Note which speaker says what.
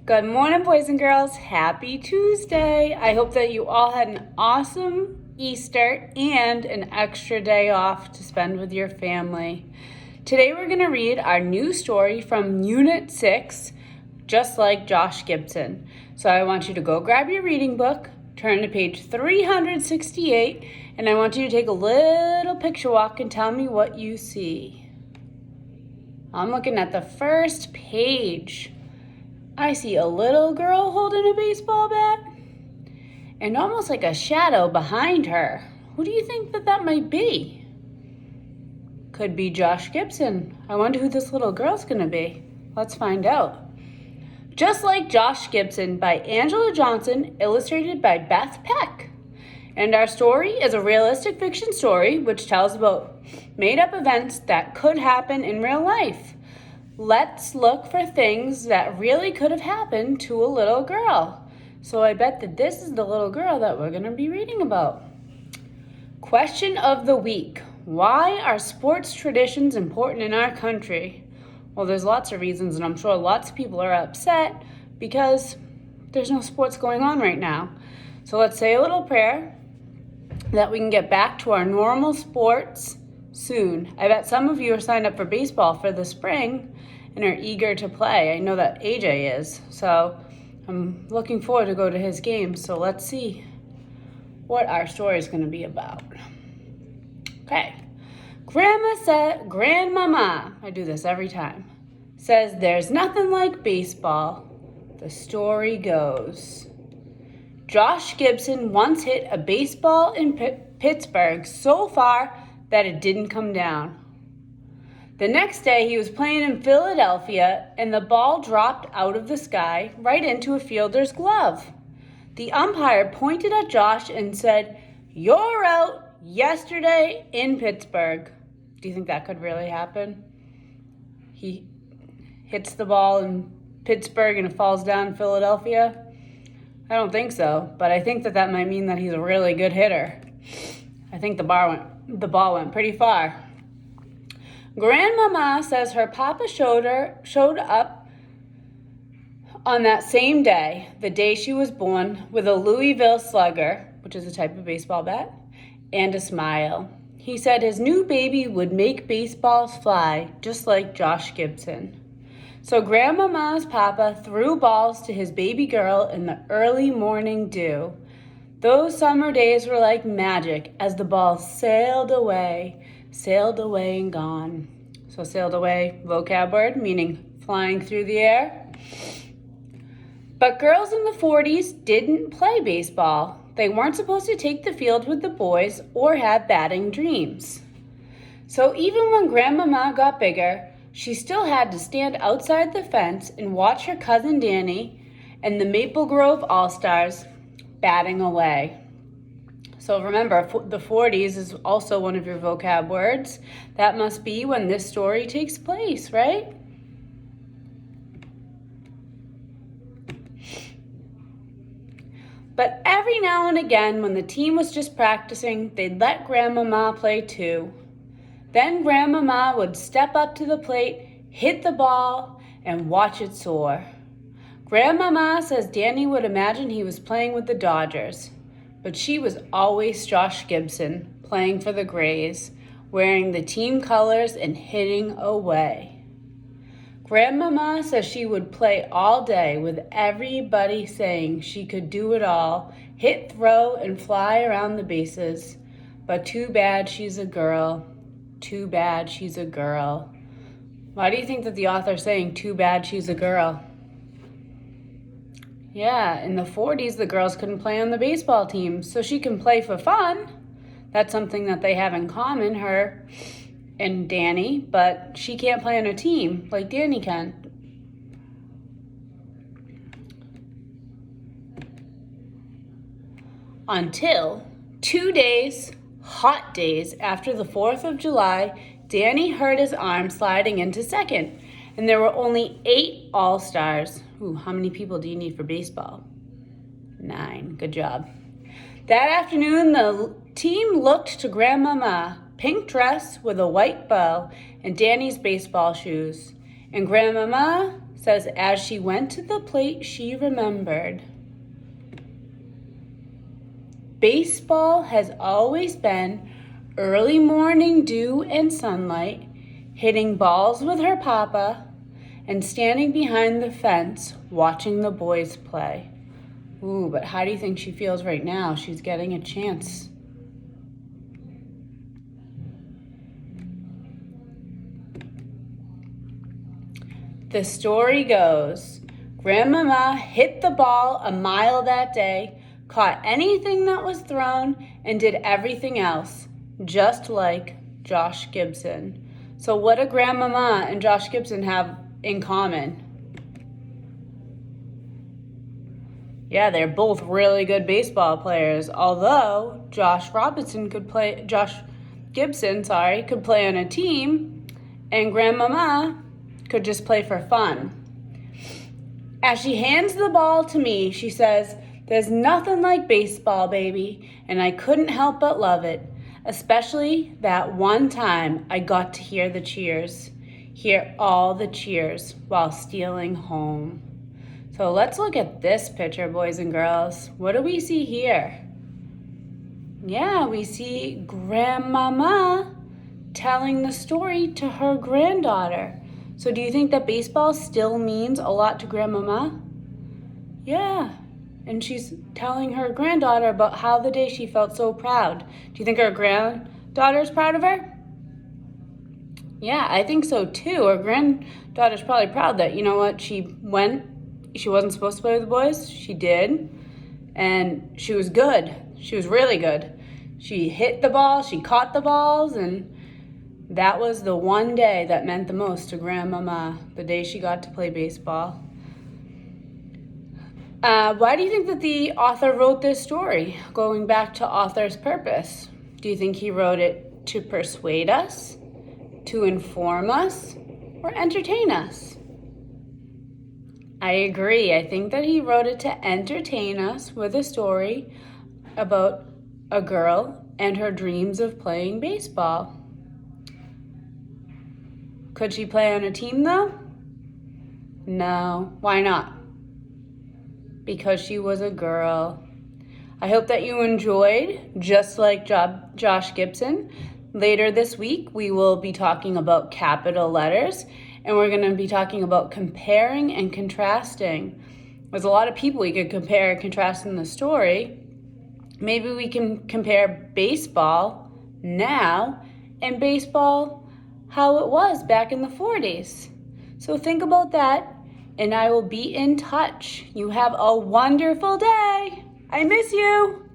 Speaker 1: Good morning, boys and girls. Happy Tuesday. I hope that you all had an awesome Easter and an extra day off to spend with your family. Today we're going to read our new story from Unit 6, Just Like Josh Gibson. So I want you to go grab your reading book, turn to page 368, and I want you to take a little picture walk and tell me what you see. I'm looking at the first page. I see a little girl holding a baseball bat and almost like a shadow behind her. Who do you think that might be? Could be Josh Gibson. I wonder who this little girl's gonna be. Let's find out. Just Like Josh Gibson by Angela Johnson, illustrated by Beth Peck. And our story is a realistic fiction story which tells about made-up events that could happen in real life. Let's look for things that really could have happened to a little girl. So I bet that this is the little girl that we're going to be reading about. Question of the week. Why are sports traditions important in our country? Well, there's lots of reasons, and I'm sure lots of people are upset because there's no sports going on right now. So let's say a little prayer that we can get back to our normal sports soon. I bet some of you are signed up for baseball for the spring and are eager to play. I know that AJ is, so I'm looking forward to go to his game. So let's see what our story is going to be about. Okay. Grandmama, I do this every time, says there's nothing like baseball. The story goes, Josh Gibson once hit a baseball in Pittsburgh so far that it didn't come down. The next day, he was playing in Philadelphia, and the ball dropped out of the sky right into a fielder's glove. The umpire pointed at Josh and said, "You're out yesterday in Pittsburgh." Do you think that could really happen? He hits the ball in Pittsburgh and it falls down in Philadelphia? I don't think so, but I think that might mean that he's a really good hitter. I think the ball went pretty far. Grandmama says her papa showed up on that same day, the day she was born, with a Louisville Slugger, which is a type of baseball bat, and a smile. He said his new baby would make baseballs fly, just like Josh Gibson. So Grandmama's papa threw balls to his baby girl in the early morning dew. Those summer days were like magic as the ball sailed away and gone. So sailed away, vocab word, meaning flying through the air. But girls in the 40s didn't play baseball. They weren't supposed to take the field with the boys or have batting dreams. So even when Grandmama got bigger, she still had to stand outside the fence and watch her cousin Danny and the Maple Grove All-Stars batting away. So remember, the 40s is also one of your vocab words. That must be when this story takes place, right? But every now and again, when the team was just practicing, they'd let Grandmama play too. Then Grandmama would step up to the plate, hit the ball, and watch it soar. Grandmama says Danny would imagine he was playing with the Dodgers. But she was always Josh Gibson, playing for the Grays, wearing the team colors and hitting away. Grandmama says she would play all day with everybody saying she could do it all, hit, throw, and fly around the bases. But too bad she's a girl. Too bad she's a girl. Why do you think that the author's saying too bad she's a girl? Yeah, in the 40s, the girls couldn't play on the baseball team, so she can play for fun. That's something that they have in common, her and Danny, but she can't play on a team like Danny can. Until 2 days, hot days, after the 4th of July, Danny hurt his arm sliding into second, and there were only 8 All-Stars. Ooh, how many people do you need for baseball? 9. Good job. That afternoon, the team looked to Grandmama, pink dress with a white bow and Danny's baseball shoes. And Grandmama says, as she went to the plate, she remembered. Baseball has always been early morning dew and sunlight, hitting balls with her papa, and standing behind the fence watching the boys play. Ooh, but how do you think she feels right now? She's getting a chance. The story goes, Grandmama hit the ball a mile that day, caught anything that was thrown, and did everything else, just like Josh Gibson. So what do Grandmama and Josh Gibson have in common? Yeah, they're both really good baseball players, although Josh Gibson could play on a team, and Grandmama could just play for fun. As she hands the ball to me, she says, there's nothing like baseball, baby, and I couldn't help but love it, especially that one time I got to hear the cheers, hear all the cheers while stealing home. So let's look at this picture, boys and girls. What do we see here? Yeah, we see Grandmama telling the story to her granddaughter. So do you think that baseball still means a lot to Grandmama? Yeah, and she's telling her granddaughter about how the day she felt so proud. Do you think her granddaughter's proud of her? Yeah, I think so too. Her granddaughter's probably proud that, you know what, she wasn't supposed to play with the boys. She did, and she was good. She was really good. She hit the ball, she caught the balls, and that was the one day that meant the most to Grandmama, the day she got to play baseball. Why do you think that the author wrote this story? Going back to author's purpose. Do you think he wrote it to persuade us, to inform us, or entertain us? I agree. I think that he wrote it to entertain us with a story about a girl and her dreams of playing baseball. Could she play on a team though? No. Why not? Because she was a girl. I hope that you enjoyed, just like Josh Gibson. Later this week, we will be talking about capital letters, and we're going to be talking about comparing and contrasting. There's a lot of people we could compare and contrast in the story. Maybe we can compare baseball now and baseball how it was back in the 40s. So think about that, and I will be in touch. You have a wonderful day. I miss you.